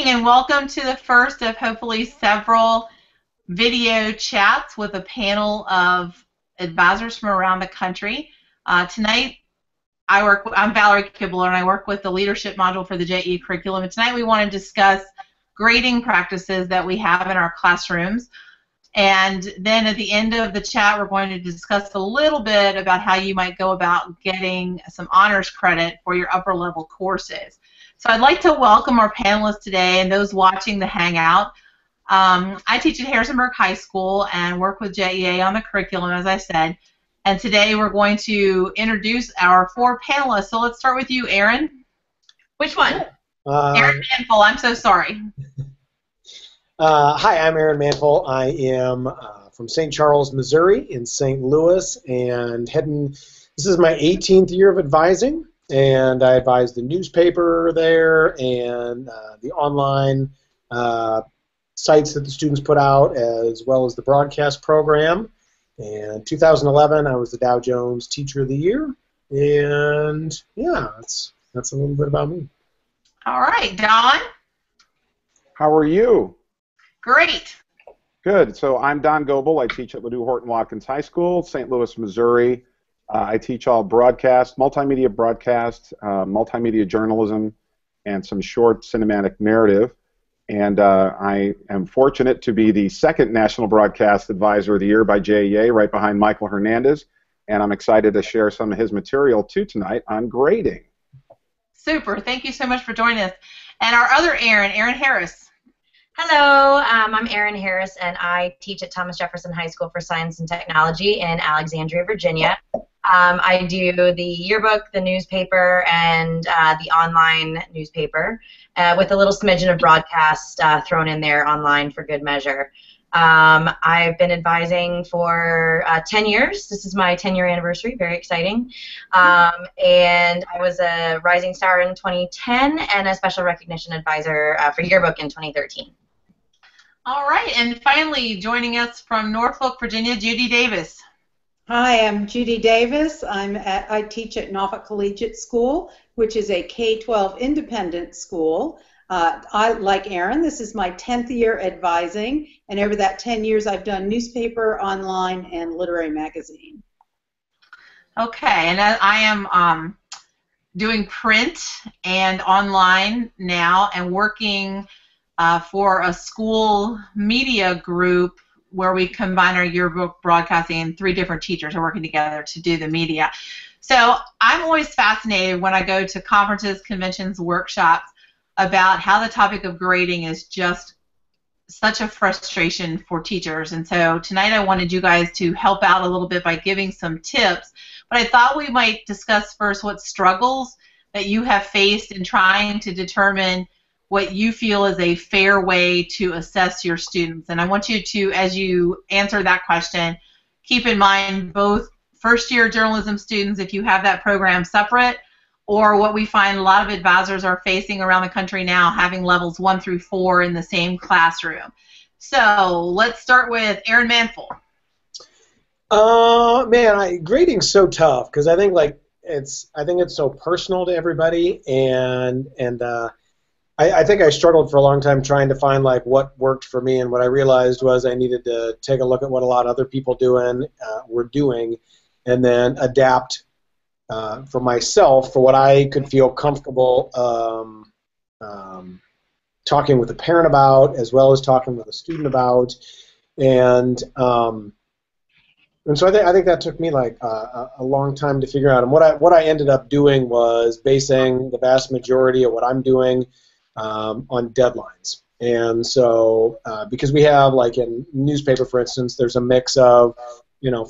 And welcome to the first of hopefully several video chats with a panel of advisors from around the country. Tonight, I'm Valerie Kibler, and I work with the leadership module for the JEA curriculum. And tonight we want to discuss grading practices that we have in our classrooms. And then at the end of the chat, we're going to discuss a little bit about how you might go about getting some honors credit for your upper level courses. So I'd like to welcome our panelists today and those watching the Hangout. I teach at Harrisonburg High School and work with JEA on the curriculum, as I said. And today we're going to introduce our four panelists. So let's start with you, Aaron. Which one? Aaron Manful, I'm so sorry. Hi, I'm Aaron Manful. I am from St. Charles, Missouri in St. Louis, and this is my 18th year of advising, and I advise the newspaper there and the online sites that the students put out, as well as the broadcast program. And 2011, I was the Dow Jones Teacher of the Year, and yeah, that's a little bit about me. All right, Don. How are you? Great. Good. So I'm Don Goebel. I teach at Ladue Horton Watkins High School, St. Louis, Missouri. I teach all broadcast, multimedia broadcast, multimedia journalism, and some short cinematic narrative. And I am fortunate to be the second National Broadcast Advisor of the Year by JEA, right behind Michael Hernandez. And I'm excited to share some of his material, too, tonight on grading. Super. Thank you so much for joining us. And our other Aaron Harris. Hello, I'm Erin Harris, and I teach at Thomas Jefferson High School for Science and Technology in Alexandria, Virginia. I do the yearbook, the newspaper, and the online newspaper, with a little smidgen of broadcast thrown in there online for good measure. I've been advising for 10 years. This is my 10-year anniversary, very exciting. And I was a Rising Star in 2010 and a Special Recognition Advisor for Yearbook in 2013. All right, and finally joining us from Norfolk, Virginia, Judy Davis. Hi, I'm Judy Davis. I teach at Norfolk Collegiate School, which is a K-12 independent school. Like Aaron, this is my 10th year advising, and over that 10 years I've done newspaper, online, and literary magazine. Okay, and I am doing print and online now and working for a school media group where we combine our yearbook broadcasting, and 3 different teachers are working together to do the media. So I'm always fascinated when I go to conferences, conventions, workshops about how the topic of grading is just such a frustration for teachers. And so tonight I wanted you guys to help out a little bit by giving some tips. But I thought we might discuss first what struggles that you have faced in trying to determine what you feel is a fair way to assess your students. And I want you to, as you answer that question, keep in mind both first-year journalism students, if you have that program separate, or what we find a lot of advisors are facing around the country now, having levels 1 through 4 in the same classroom. So let's start with Aaron Manful. Man, grading's so tough because I think it's so personal to everybody, and I think I struggled for a long time trying to find what worked for me, and what I realized was I needed to take a look at what a lot of other people were doing, and then adapt for myself for what I could feel comfortable talking with a parent about, as well as talking with a student about, and so I think that took me a long time to figure out. And what I ended up doing was basing the vast majority of what I'm doing on deadlines. And so because we have, in newspaper, for instance, there's a mix of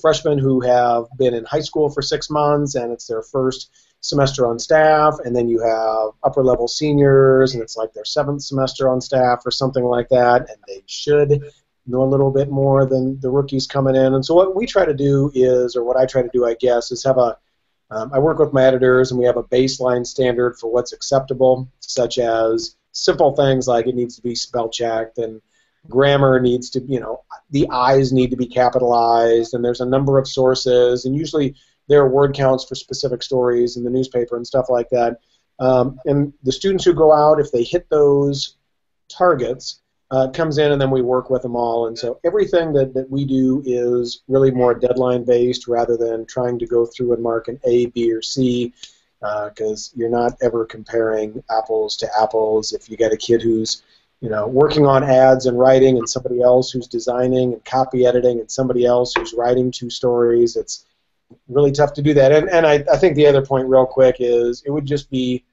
freshmen who have been in high school for 6 months and it's their first semester on staff, and then you have upper level seniors and it's their 7th semester on staff or something like that, and they should know a little bit more than the rookies coming in. And so what we try to do is, or what I try to do, I guess, is have I work with my editors, and we have a baseline standard for what's acceptable, such as simple things like it needs to be spell checked, and grammar needs to, the I's need to be capitalized, and there's a number of sources, and usually there are word counts for specific stories in the newspaper and stuff like that. And the students who go out, if they hit those targets comes in, and then we work with them all. And so everything that we do is really more deadline-based rather than trying to go through and mark an A, B, or C, because you're not ever comparing apples to apples. If you get a kid who's working on ads and writing, and somebody else who's designing and copy editing, and somebody else who's writing 2 stories, it's really tough to do that. And I think the other point real quick is it would just be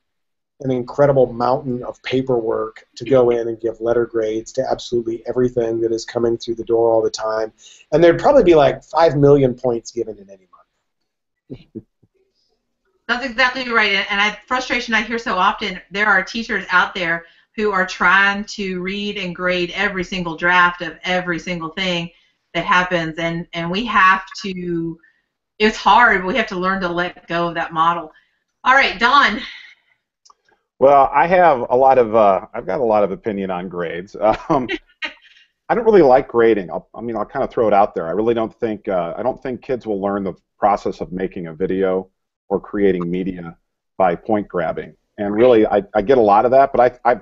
an incredible mountain of paperwork to go in and give letter grades to absolutely everything that is coming through the door all the time. And there'd probably be like 5 million points given in any month. That's exactly right. And frustration I hear so often, there are teachers out there who are trying to read and grade every single draft of every single thing that happens. And we have to, it's hard, but we have to learn to let go of that model. All right, Don. Well, I have a lot of, I've got a lot of opinion on grades. I don't really like grading. I'll kind of throw it out there. I really don't think, I don't think kids will learn the process of making a video or creating media by point grabbing. And really, I get a lot of that, but I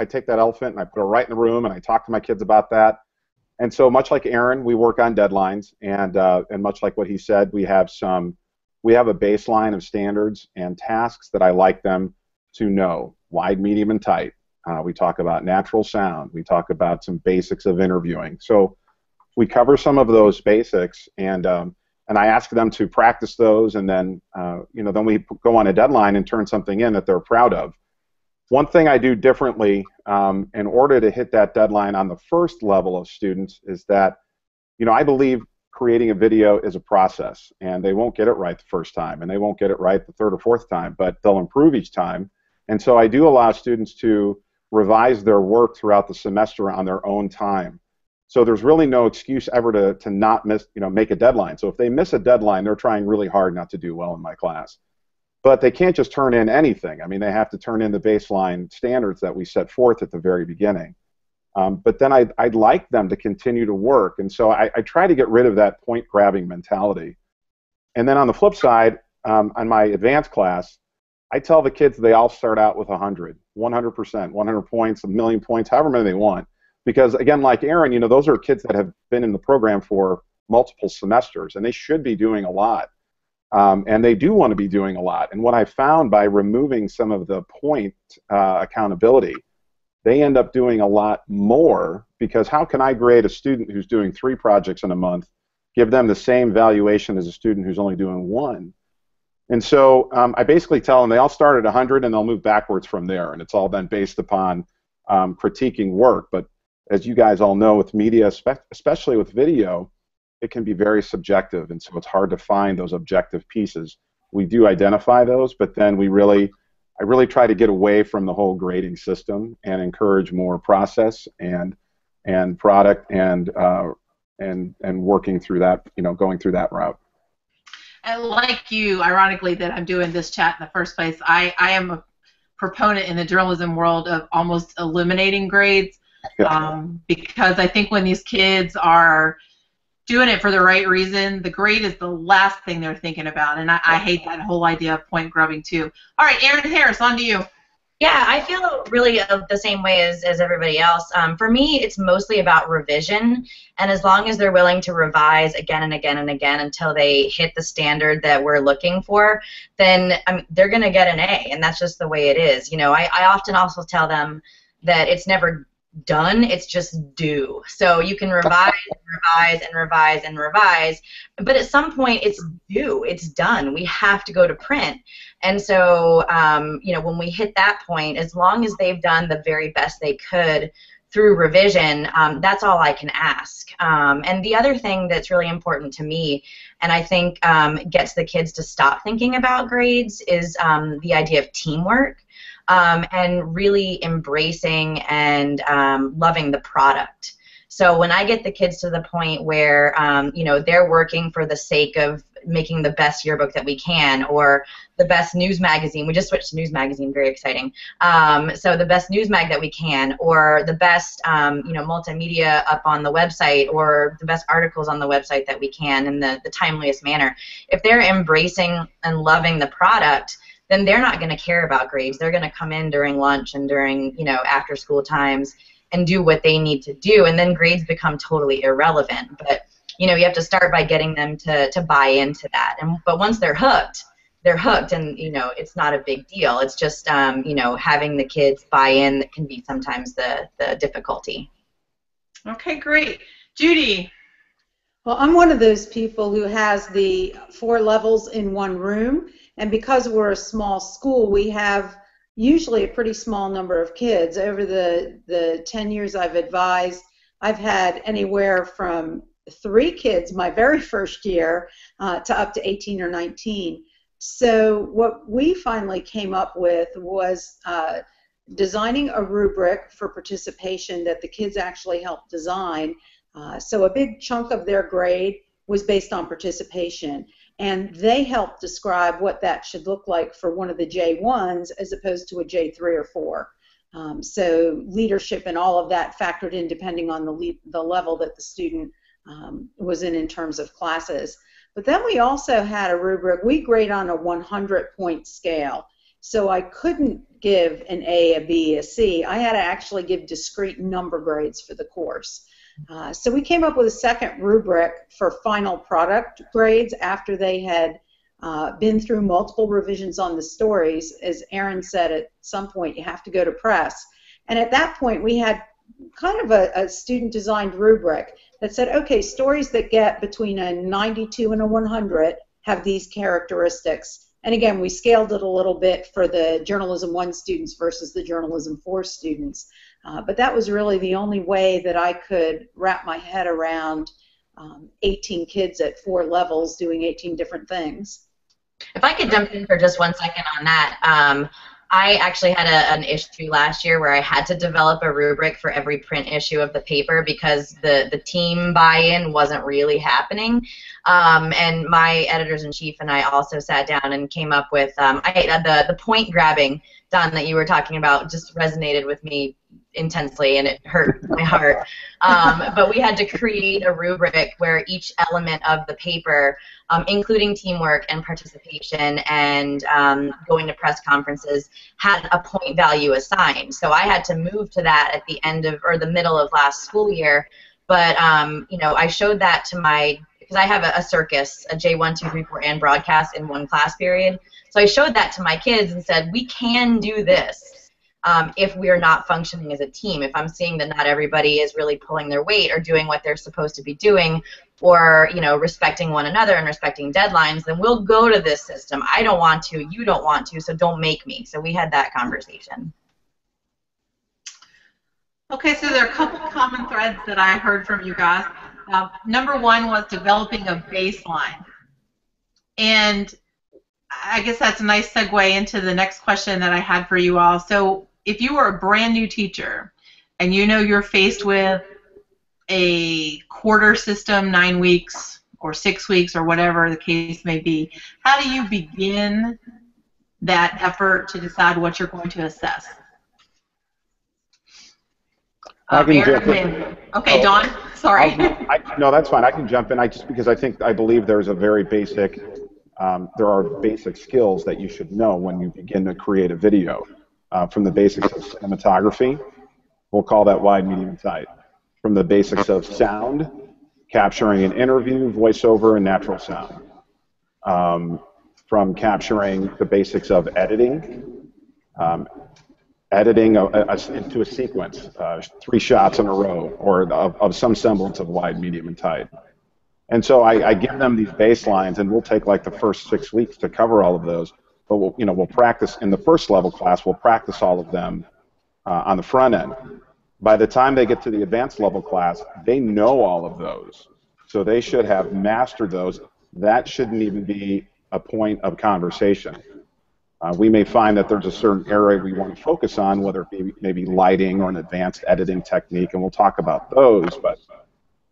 take that elephant and I put it right in the room, and I talk to my kids about that. And so much like Aaron, we work on deadlines, and much like what he said, we have a baseline of standards and tasks that I like them to know: wide, medium, and tight. We talk about natural sound. We talk about some basics of interviewing. So we cover some of those basics, and I ask them to practice those, and then then we go on a deadline and turn something in that they're proud of. One thing I do differently in order to hit that deadline on the first level of students is that I believe creating a video is a process, and they won't get it right the first time, and they won't get it right the 3rd or 4th time, but they'll improve each time. And so I do allow students to revise their work throughout the semester on their own time. So there's really no excuse ever to not miss, make a deadline. So if they miss a deadline, they're trying really hard not to do well in my class. But they can't just turn in anything. I mean, they have to turn in the baseline standards that we set forth at the very beginning. But then I'd like them to continue to work. And so I try to get rid of that point-grabbing mentality. And then on the flip side, on my advanced class, I tell the kids they all start out with 100%, 100 points, 1,000,000 points, however many they want. Because, again, like Aaron, those are kids that have been in the program for multiple semesters, and they should be doing a lot. And they do want to be doing a lot. And what I found by removing some of the point accountability, they end up doing a lot more, because how can I grade a student who's doing 3 projects in a month, give them the same valuation as a student who's only doing 1? And so I basically tell them they all start at 100 and they'll move backwards from there. And it's all then based upon critiquing work. But as you guys all know, with media, especially with video, it can be very subjective. And so it's hard to find those objective pieces. We do identify those, but then I really try to get away from the whole grading system and encourage more process and product and working through that, going through that route. And like you, ironically, that I'm doing this chat in the first place, I am a proponent in the journalism world of almost eliminating grades, because I think when these kids are doing it for the right reason, the grade is the last thing they're thinking about, and I hate that whole idea of point grubbing too. All right, Erin Harris, on to you. Yeah, I feel really the same way as everybody else. For me, it's mostly about revision, and as long as they're willing to revise again and again and again until they hit the standard that we're looking for, then they're going to get an A, and that's just the way it is. I often also tell them that it's never done, it's just due. So you can revise and revise and revise and revise, but at some point it's due, it's done. We have to go to print. And so, when we hit that point, as long as they've done the very best they could through revision, that's all I can ask. And the other thing that's really important to me, and I think gets the kids to stop thinking about grades, is the idea of teamwork. And really embracing and loving the product. So when I get the kids to the point where they're working for the sake of making the best yearbook that we can, or the best news magazine, we just switched to news magazine, very exciting. So the best news mag that we can, or the best multimedia up on the website, or the best articles on the website that we can in the timeliest manner. If they're embracing and loving the product, then they're not going to care about grades. They're going to come in during lunch and during, you know, after school times and do what they need to do, and then grades become totally irrelevant. But, you know, you have to start by getting them to buy into that. But once they're hooked, and, you know, it's not a big deal. It's just, you know, having the kids buy in that can be sometimes the difficulty. Okay, great. Judy. Well, I'm one of those people who has the 4 levels in one room, and because we're a small school, we have usually a pretty small number of kids. Over the 10 years I've advised, I've had anywhere from 3 kids my very first year to up to 18 or 19. So what we finally came up with was designing a rubric for participation that the kids actually helped design. So a big chunk of their grade was based on participation, and they helped describe what that should look like for one of the J1s as opposed to a J3 or 4. So leadership and all of that factored in depending on the level that the student was in terms of classes. But then we also had a rubric. We grade on a 100-point scale. So I couldn't give an A, a B, a C. I had to actually give discrete number grades for the course. So we came up with a second rubric for final product grades after they had been through multiple revisions on the stories. As Erin said, at some point you have to go to press. And at that point we had kind of a student-designed rubric that said, okay, stories that get between a 92 and a 100 have these characteristics. And again, we scaled it a little bit for the Journalism 1 students versus the Journalism 4 students. But that was really the only way that I could wrap my head around 18 kids at 4 levels doing 18 different things. If I could jump in for just 1 second on that, I actually had an issue last year where I had to develop a rubric for every print issue of the paper because the team buy-in wasn't really happening. And my editors-in-chief and I also sat down and came up with the point grabbing, Don, that you were talking about just resonated with me intensely, and it hurt my heart. But we had to create a rubric where each element of the paper, including teamwork and participation and going to press conferences, had a point value assigned. So I had to move to that at the end of, or the middle of last school year. But you know, I showed that to because I have a circus, a J1, 2, 3, 4, and broadcast in one class period. So I showed that to my kids and said, we can do this. If we're not functioning as a team, if I'm seeing that not everybody is really pulling their weight or doing what they're supposed to be doing, or, you know, respecting one another and respecting deadlines, then we'll go to this system. I don't want to, you don't want to, so don't make me. So we had that conversation. Okay, so there are a couple common threads that I heard from you guys. Number 1 was developing a baseline. And I guess that's a nice segue into the next question that I had for you all. So if you were a brand new teacher and you know you're faced with a quarter system, 9 weeks or 6 weeks or whatever the case may be, how do you begin that effort to decide what you're going to assess? I can jump in. Okay, Dawn, sorry. No, that's fine. I can jump in. Because I believe there's a very basic, there are basic skills that you should know when you begin to create a video. From the basics of cinematography, we'll call that wide, medium, and tight. From the basics of sound, capturing an interview, voiceover, and natural sound. From capturing the basics of editing, editing into a sequence, 3 shots in a row, or of some semblance of wide, medium, and tight. And so I give them these baselines, and we'll take like the first 6 weeks to cover all of those. But we'll practice in the first level class. We'll practice all of them on the front end. By the time they get to the advanced level class, they know all of those, so they should have mastered those. That shouldn't even be a point of conversation. We may find that there's a certain area we want to focus on, whether it be maybe lighting or an advanced editing technique, and we'll talk about those. But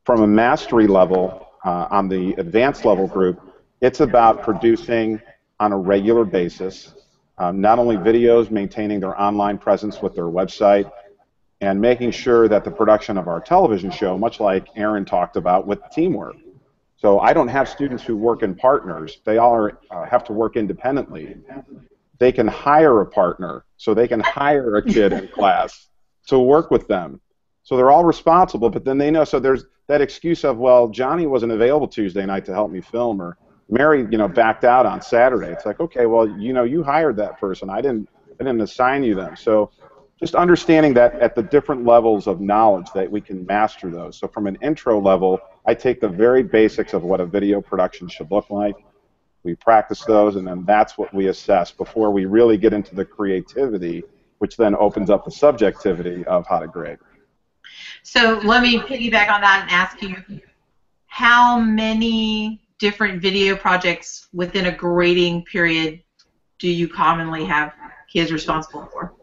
from a mastery level, on the advanced level group, it's about producing on a regular basis, not only videos, maintaining their online presence with their website, and making sure that the production of our television show, much like Erin talked about, with teamwork. So I don't have students who work in partners. They all have to work independently. they can hire a partner, so they can hire a kid in class to work with them. So they're all responsible, but then they know. So there's that excuse of, well, Johnny wasn't available Tuesday night to help me film, or Mary, backed out on Saturday. It's like, okay, well, you hired that person. I didn't assign you them. So just understanding that at the different levels of knowledge that we can master those. So from an intro level, I take the very basics of what a video production should look like. We practice those, and then that's what we assess before we really get into the creativity, which then opens up the subjectivity of how to grade. So let me piggyback on that and ask you, how many different video projects within a grading period do you commonly have kids responsible for?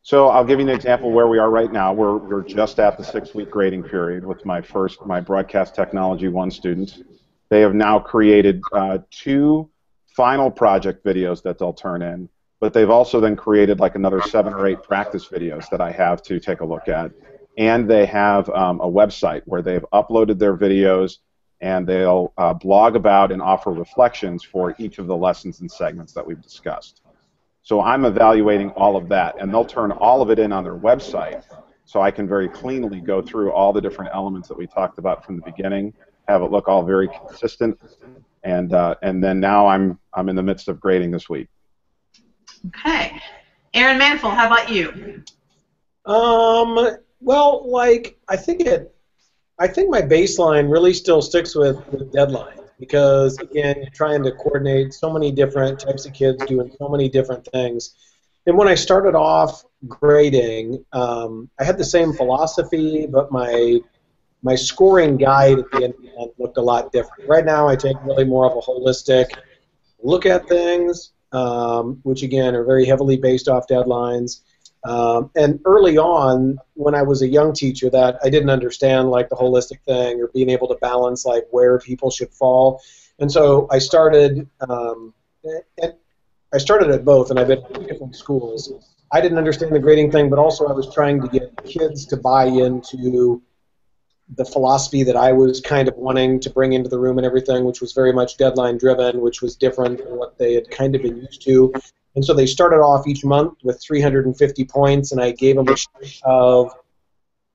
So I'll give you an example where we are right now. We're just at the 6-week grading period with my Broadcast Technology 1 students. They have now created 2 final project videos that they'll turn in, but they've also then created like another 7 or 8 practice videos that I have to take a look at. And they have a website where they've uploaded their videos, and they'll blog about and offer reflections for each of the lessons and segments that we've discussed. So I'm evaluating all of that, and they'll turn all of it in on their website, so I can very cleanly go through all the different elements that we talked about from the beginning, have it look all very consistent, and then now I'm in the midst of grading this week. Okay, Aaron Manful, how about you? Well, I think my baseline really still sticks with deadline, because again, you're trying to coordinate so many different types of kids doing so many different things. And when I started off grading, I had the same philosophy, but my scoring guide at the end looked a lot different. Right now, I take really more of a holistic look at things, which again are very heavily based off deadlines. And early on, when I was a young teacher, that I didn't understand like the holistic thing or being able to balance like where people should fall. And so I started at both, and I've been in 2 different schools. I didn't understand the grading thing, but also I was trying to get kids to buy into the philosophy that I was kind of wanting to bring into the room and everything, which was very much deadline driven, which was different than what they had kind of been used to. And so they started off each month with 350 points, and I gave them a sheet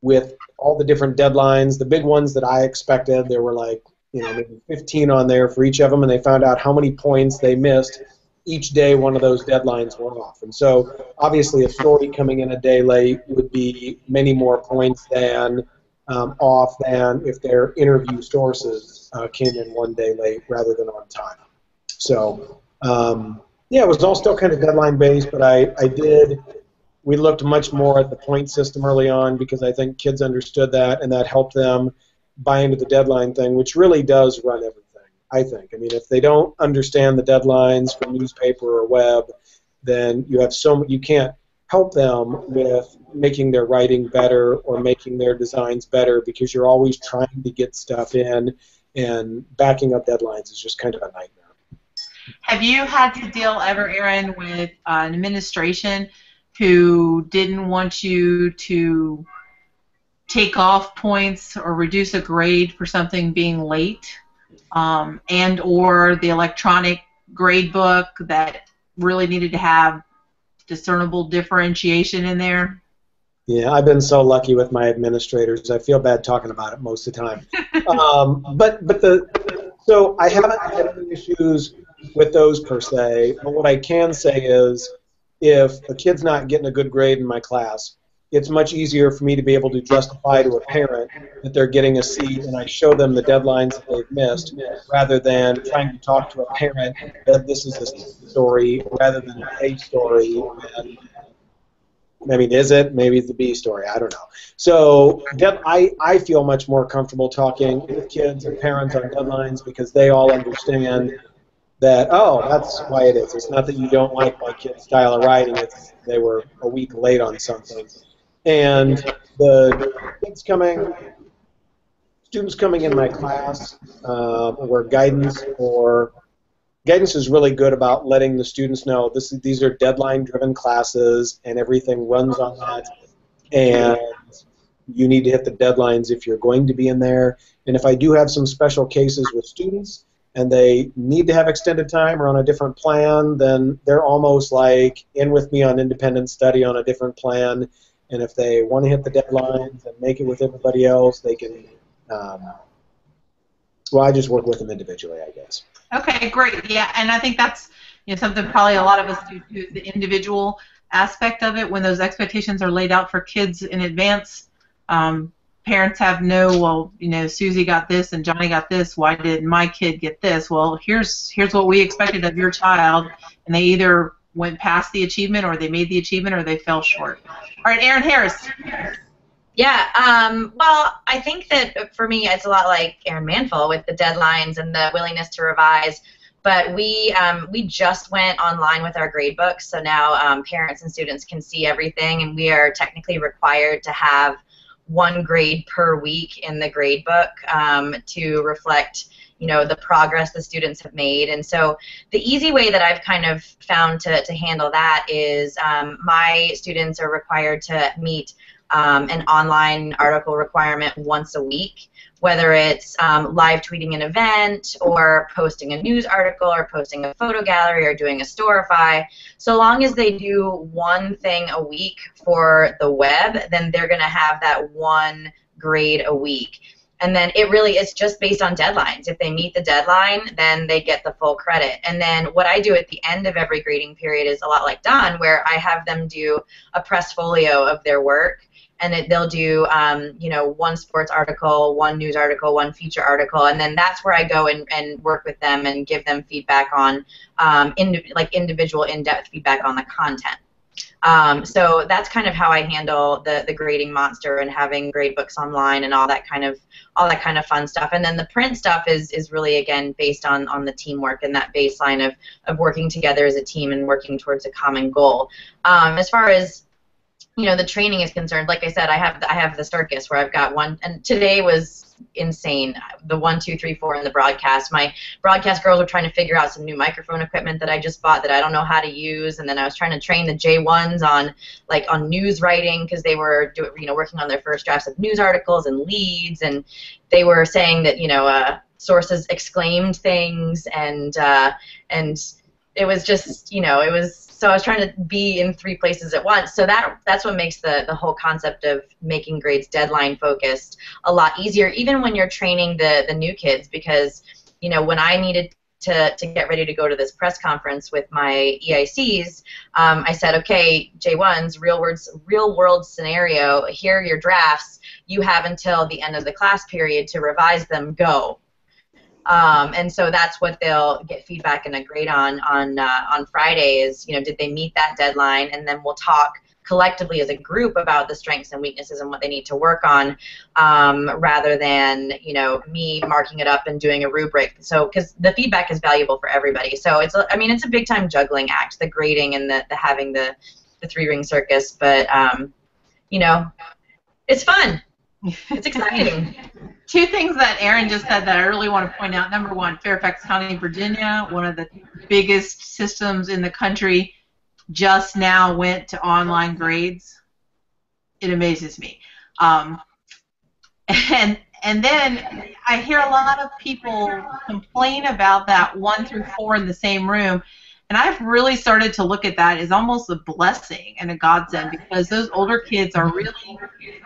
with all the different deadlines. The big ones that I expected, there were like maybe 15 on there for each of them, and they found out how many points they missed each day one of those deadlines were off. And so obviously a story coming in a day late would be many more points than off than if their interview sources came in one day late rather than on time. So yeah, it was all still kind of deadline based, but we looked much more at the point system early on, because I think kids understood that, and that helped them buy into the deadline thing, which really does run everything, I think. I mean, if they don't understand the deadlines for newspaper or web, then you can't help them with making their writing better or making their designs better, because you're always trying to get stuff in, and backing up deadlines is just kind of a nightmare. Have you had to deal ever, Aaron, with an administration who didn't want you to take off points or reduce a grade for something being late, and or the electronic grade book that really needed to have discernible differentiation in there? Yeah, I've been so lucky with my administrators. I feel bad talking about it most of the time. So I haven't had any issues with those per se, but what I can say is if a kid's not getting a good grade in my class, it's much easier for me to be able to justify to a parent that they're getting a C, and I show them the deadlines that they've missed, rather than trying to talk to a parent that this is a C story rather than an A story. I mean, is it? Maybe it's the B story. I don't know. So I feel much more comfortable talking with kids and parents on deadlines, because they all understand that, oh, that's why it is. It's not that you don't like my kid's style of writing. It's they were a week late on something. And the students coming in my class where guidance is really good about letting the students know these are deadline-driven classes, and everything runs on that, and you need to hit the deadlines if you're going to be in there. And if I do have some special cases with students, and they need to have extended time or on a different plan, then they're almost like in with me on independent study on a different plan. And if they want to hit the deadlines and make it with everybody else, they can. Well, I just work with them individually, I guess. Okay, great. Yeah, and I think that's something probably a lot of us do too, the individual aspect of it. When those expectations are laid out for kids in advance, parents have well, Susie got this and Johnny got this. Why did my kid get this? Well, here's what we expected of your child, and they either went past the achievement, or they made the achievement, or they fell short. All right, Erin Harris. Yeah, well, I think that for me it's a lot like Erin Manful with the deadlines and the willingness to revise. But we just went online with our grade books, so now parents and students can see everything, and we are technically required to have one grade per week in the grade book to reflect the progress the students have made. And so the easy way that I've kind of found to handle that is my students are required to meet an online article requirement once a week, whether it's live tweeting an event or posting a news article or posting a photo gallery or doing a storify. So long as they do one thing a week for the web, then they're going to have that one grade a week. And then it really is just based on deadlines. If they meet the deadline, then they get the full credit. And then what I do at the end of every grading period is a lot like Don, where I have them do a press folio of their work. And they'll do, one sports article, one news article, one feature article, and then that's where I go and work with them and give them feedback on, individual in-depth feedback on the content. So that's kind of how I handle the grading monster and having grade books online and all that kind of fun stuff. And then the print stuff is really, again, based on the teamwork and that baseline of working together as a team and working towards a common goal. As far as the training is concerned, like I said, I have the circus where I've got one, and today was insane. The 1, 2, 3, 4 in the broadcast. My broadcast girls were trying to figure out some new microphone equipment that I just bought that I don't know how to use, and then I was trying to train the J1s on news writing because they were working on their first drafts of news articles and leads, and they were saying that sources exclaimed things, and it was just So I was trying to be in 3 places at once. So that's what makes the whole concept of making grades deadline focused a lot easier, even when you're training the new kids, because when I needed to get ready to go to this press conference with my EICs, I said, okay, J1s, real world scenario, here are your drafts. You have until the end of the class period to revise them. Go. And so that's what they'll get feedback and a grade on Friday is, did they meet that deadline? And then we'll talk collectively as a group about the strengths and weaknesses and what they need to work on, rather than, me marking it up and doing a rubric. So, because the feedback is valuable for everybody. So it's a big time juggling act, the grading and the having the 3-ring circus, but, it's fun. It's exciting. 2 things that Erin just said that I really want to point out. Number 1, Fairfax County, Virginia, one of the biggest systems in the country, just now went to online grades. It amazes me. And then I hear a lot of people complain about that 1 through 4 in the same room. And I've really started to look at that as almost a blessing and a godsend, because those older kids are really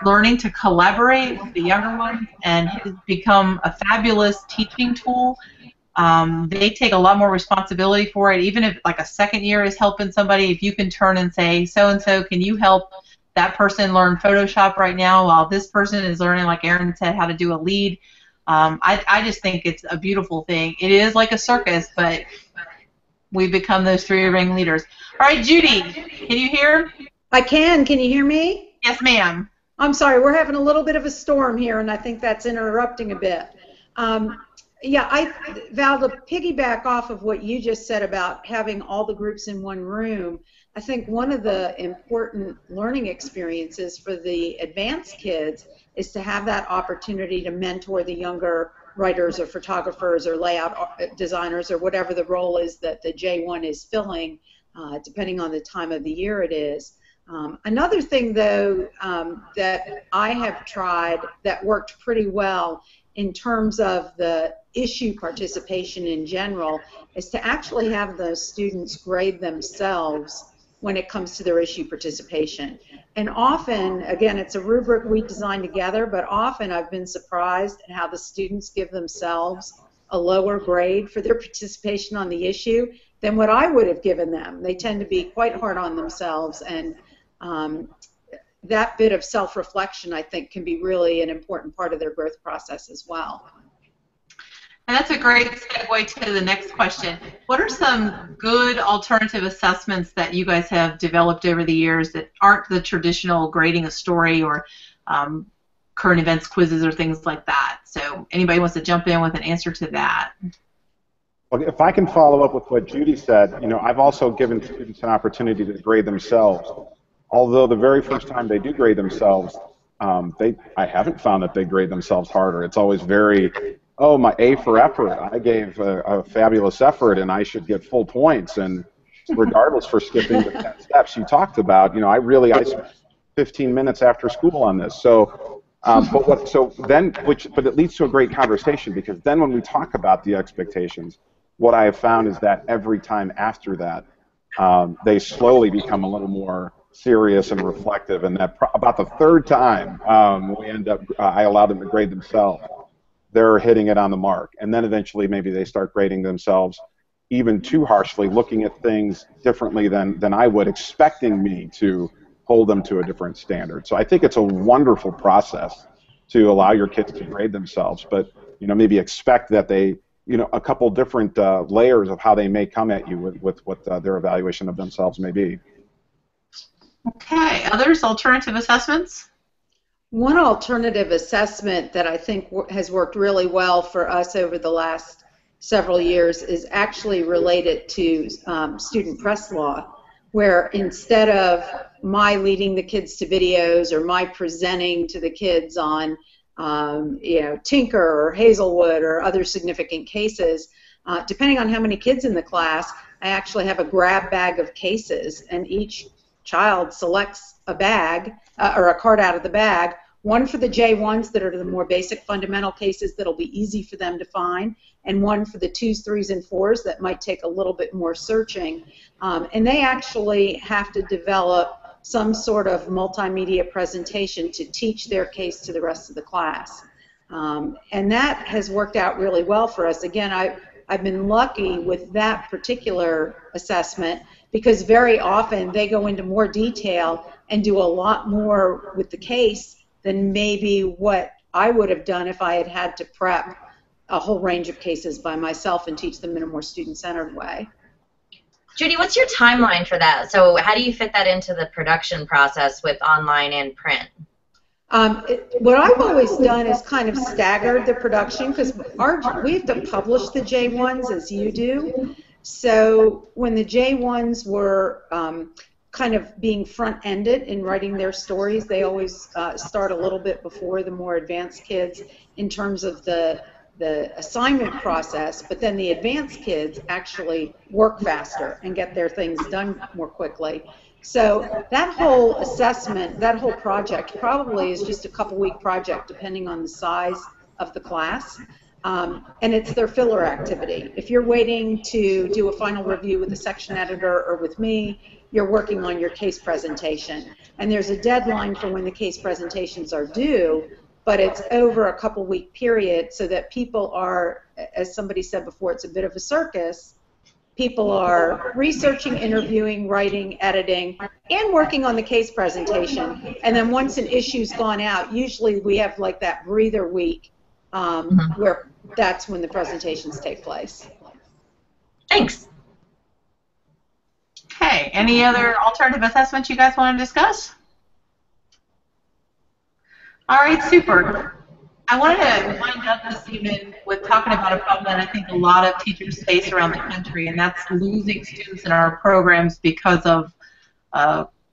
learning to collaborate with the younger ones, and it has become a fabulous teaching tool. They take a lot more responsibility for it. Even if like a second year is helping somebody, if you can turn and say, so-and-so, can you help that person learn Photoshop right now while this person is learning, like Erin said, how to do a lead. I just think it's a beautiful thing. It is like a circus, but we become those 3-ring leaders. All right, Judy, can you hear? I can. Can you hear me? Yes, ma'am. I'm sorry. We're having a little bit of a storm here, and I think that's interrupting a bit. Val, to piggyback off of what you just said about having all the groups in one room, I think one of the important learning experiences for the advanced kids is to have that opportunity to mentor the younger writers or photographers or layout designers or whatever the role is that the J1 is filling, depending on the time of the year it is. Another thing, though, that I have tried that worked pretty well in terms of the issue participation in general is to actually have those students grade themselves when it comes to their issue participation. And often, again, it's a rubric we design together, but often I've been surprised at how the students give themselves a lower grade for their participation on the issue than what I would have given them. They tend to be quite hard on themselves, and that bit of self-reflection, I think, can be really an important part of their growth process as well. And that's a great segue to the next question. What are some good alternative assessments that you guys have developed over the years that aren't the traditional grading a story or current events quizzes or things like that? So anybody wants to jump in with an answer to that? Well, if I can follow up with what Judy said, you know, I've also given students an opportunity to grade themselves. Although the very first time they do grade themselves, I haven't found that they grade themselves harder. It's always very, oh, my A for effort. I gave a fabulous effort, and I should get full points. And regardless for skipping the 10 steps you talked about, you know, I spent 15 minutes after school on this. So, but it leads to a great conversation, because then when we talk about the expectations, what I have found is that every time after that, they slowly become a little more serious and reflective, and that about the third time we end up, I allow them to grade themselves, they're hitting it on the mark. And then eventually maybe they start grading themselves even too harshly, looking at things differently than I would, expecting me to hold them to a different standard. So I think it's a wonderful process to allow your kids to grade themselves, but, you know, maybe expect that they, you know, a couple different layers of how they may come at you with what their evaluation of themselves may be. Okay, others, alternative assessments? One alternative assessment that I think has worked really well for us over the last several years is actually related to student press law, where instead of my leading the kids to videos or my presenting to the kids on you know, Tinker or Hazelwood or other significant cases, depending on how many kids in the class, I actually have a grab bag of cases, and each child selects a bag or a card out of the bag, one for the J1s that are the more basic fundamental cases that'll be easy for them to find, and one for the 2s, 3s, and 4s that might take a little bit more searching. And they actually have to develop some sort of multimedia presentation to teach their case to the rest of the class. And that has worked out really well for us. Again, I've been lucky with that particular assessment because very often they go into more detail and do a lot more with the case than maybe what I would have done if I had had to prep a whole range of cases by myself and teach them in a more student-centered way. Judy, what's your timeline for that? So how do you fit that into the production process with online and print? What I've always done is kind of staggered the production, because we have to publish the J1s as you do. So when the J1s were kind of being front-ended in writing their stories, they always start a little bit before the more advanced kids in terms of the assignment process, but then the advanced kids actually work faster and get their things done more quickly. So that whole assessment, that whole project probably is just a couple-week project depending on the size of the class, and it's their filler activity. If you're waiting to do a final review with a section editor or with me, you're working on your case presentation, and there's a deadline for when the case presentations are due, but it's over a couple-week period so that people are, as somebody said before, it's a bit of a circus. People are researching, interviewing, writing, editing, and working on the case presentation. And then once an issue's gone out, usually we have like that breather week where that's when the presentations take place. Thanks. Okay, any other alternative assessments you guys want to discuss? All right, super. I wanted to wind up this evening with talking about a problem that I think a lot of teachers face around the country, and that's losing students in our programs because of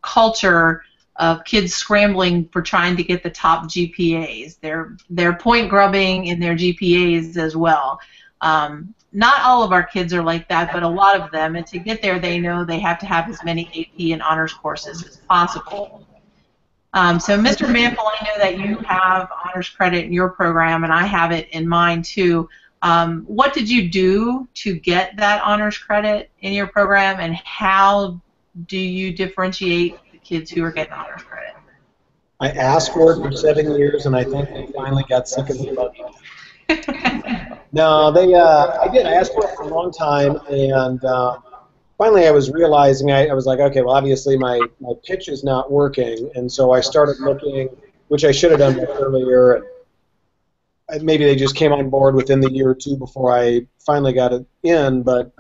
culture of kids scrambling for trying to get the top GPAs. They're point grubbing in their GPAs as well. Not all of our kids are like that, but a lot of them, and to get there they know they have to have as many AP and honors courses as possible. So, Mr. Mantle, I know that you have honors credit in your program, and I have it in mine too. What did you do to get that honors credit in your program, and how do you differentiate the kids who are getting honors credit? I asked for it for 7 years, and I think they finally got sick of me bugging them. No, I did. I asked for it for a long time, and finally I was realizing, I was like, okay, well, obviously my pitch is not working, and so I started looking, which I should have done much earlier. And maybe they just came on board within the year or two before I finally got it in, but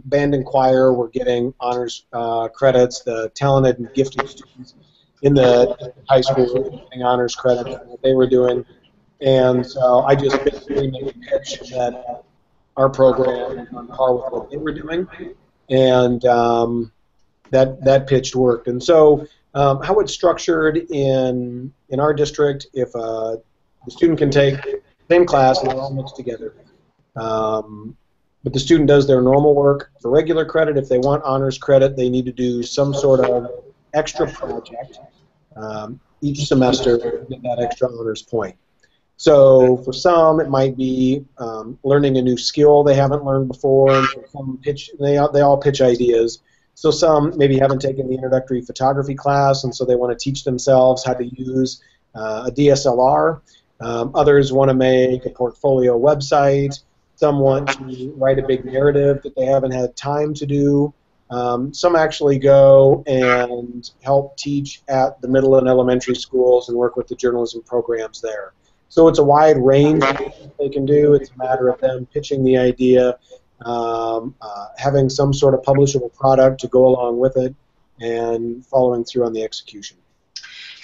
band and choir were getting honors credits. The talented and gifted students in the high school were getting honors credits for what they were doing. And so I just basically made a pitch that our program is on par with what they were doing, and that pitch worked. And so how it's structured in our district, if the student can take the same class and they're all mixed together, but the student does their normal work for regular credit. If they want honors credit, they need to do some sort of extra project each semester to get that extra honors point. So for some, it might be learning a new skill they haven't learned before. And for some they all pitch ideas. So some maybe haven't taken the introductory photography class, and so they want to teach themselves how to use a DSLR. Others want to make a portfolio website. Some want to write a big narrative that they haven't had time to do. Some actually go and help teach at the middle and elementary schools and work with the journalism programs there. So it's a wide range of things they can do. It's a matter of them pitching the idea, having some sort of publishable product to go along with it, and following through on the execution.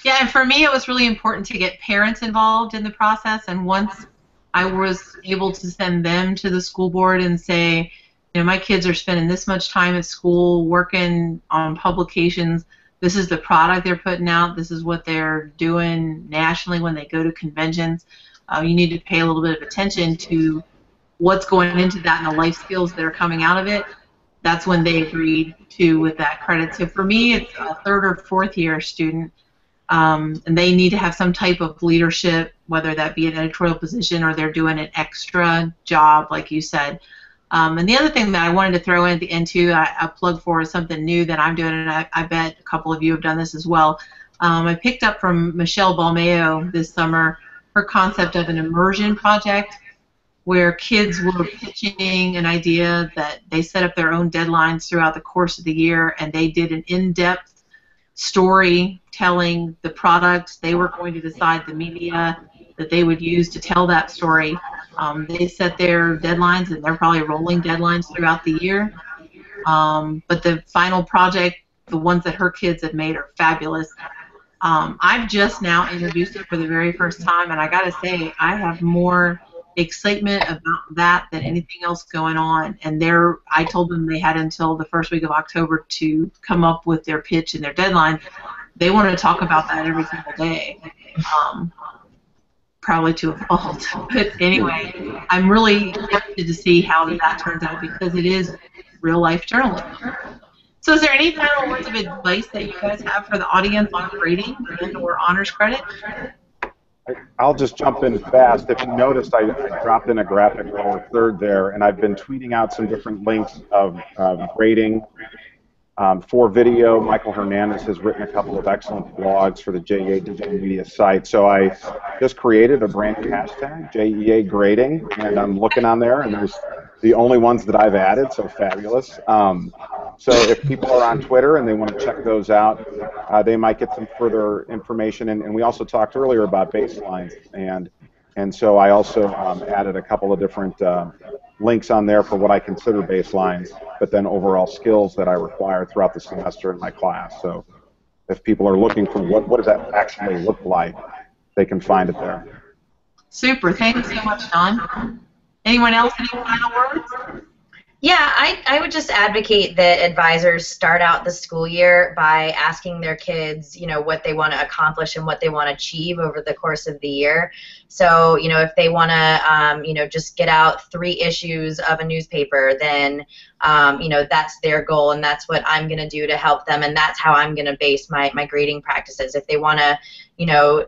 Yeah, and for me it was really important to get parents involved in the process, and once I was able to send them to the school board and say, you know, my kids are spending this much time at school working on publications, this is the product they're putting out, this is what they're doing nationally when they go to conventions, you need to pay a little bit of attention to what's going into that and the life skills that are coming out of it. That's when they agreed to with that credit. So for me, it's a third or fourth year student, and they need to have some type of leadership, whether that be an editorial position or they're doing an extra job, like you said. And the other thing that I wanted to throw in at the end too, I plug for is something new that I'm doing, and I bet a couple of you have done this as well. I picked up from Michelle Balmeo this summer her concept of an immersion project, where kids were pitching an idea that they set up their own deadlines throughout the course of the year, and they did an in-depth story telling the product. They were going to decide the media that they would use to tell that story. They set their deadlines, and they're probably rolling deadlines throughout the year. But the final project, the ones that her kids have made, are fabulous. I've just now introduced it for the very first time, and I got to say, I have more excitement about that than anything else going on. And I told them they had until the first week of October to come up with their pitch and their deadline. They want to talk about that every single day. Probably to a fault. But anyway, I'm really interested to see how that turns out, because it is real-life journalism. So is there any final words of advice that you guys have for the audience on grading and or honors credit? I'll just jump in fast. If you noticed, I dropped in a graphic lower third there, and I've been tweeting out some different links of grading. For video, Michael Hernandez has written a couple of excellent blogs for the JEA digital media site. So I just created a brand new hashtag, JEA grading, and I'm looking on there, and there's the only ones that I've added, so fabulous. So if people are on Twitter and they want to check those out, they might get some further information. And we also talked earlier about baselines, and so I also added a couple of different links on there for what I consider baselines, but then overall skills that I require throughout the semester in my class. So if people are looking for what does that actually look like, they can find it there. Super. Thanks so much, Don. Anyone else? Any final words? Yeah, I would just advocate that advisors start out the school year by asking their kids, what they want to accomplish and what they want to achieve over the course of the year. So, if they want to, just get out 3 issues of a newspaper, then, that's their goal, and that's what I'm going to do to help them, and that's how I'm going to base my grading practices. If they want to,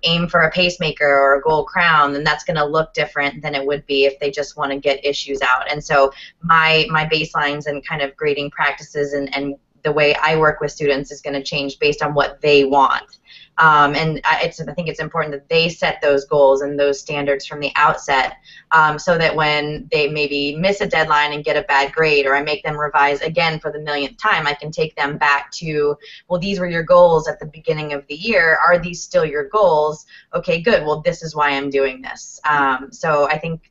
aim for a pacemaker or a gold crown, then that's going to look different than it would be if they just want to get issues out. And so my baselines and kind of grading practices and the way I work with students is going to change based on what they want. And I think it's important that they set those goals and those standards from the outset, so that when they maybe miss a deadline and get a bad grade, or I make them revise again for the millionth time, I can take them back to, well, these were your goals at the beginning of the year. Are these still your goals? Okay, good. Well, this is why I'm doing this. So I think,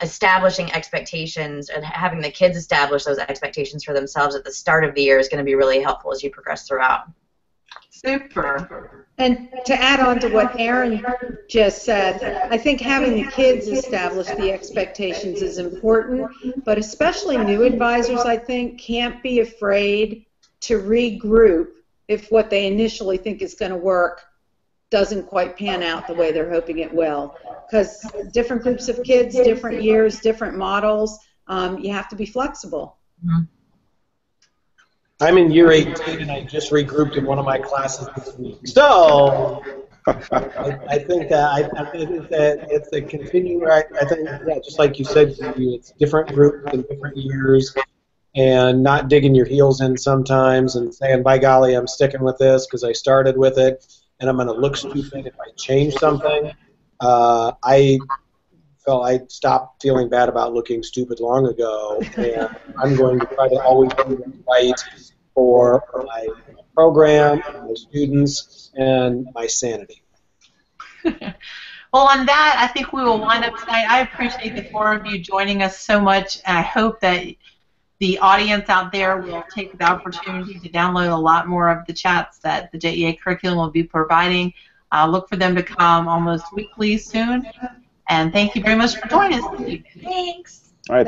establishing expectations and having the kids establish those expectations for themselves at the start of the year is going to be really helpful as you progress throughout. Super. And to add on to what Erin just said, I think having the kids establish the expectations is important, but especially new advisors, I think, can't be afraid to regroup if what they initially think is going to work doesn't quite pan out the way they're hoping it will. Because different groups of kids, different years, different models, you have to be flexible. Mm-hmm. I'm in year 18, and I just regrouped in one of my classes this week. So I think that it's a continuing. I think, yeah, just like you said, it's different groups and different years, and not digging your heels in sometimes and saying, by golly, I'm sticking with this because I started with it, and I'm going to look stupid if I change something. I stopped feeling bad about looking stupid long ago, and I'm going to try to always do what's right for my program, my students, and my sanity. Well, on that, I think we will wind up tonight. I appreciate the 4 of you joining us so much, and I hope that the audience out there will take the opportunity to download a lot more of the chats that the JEA curriculum will be providing. Look for them to come almost weekly soon. And thank you very much for joining us. Thanks. All right.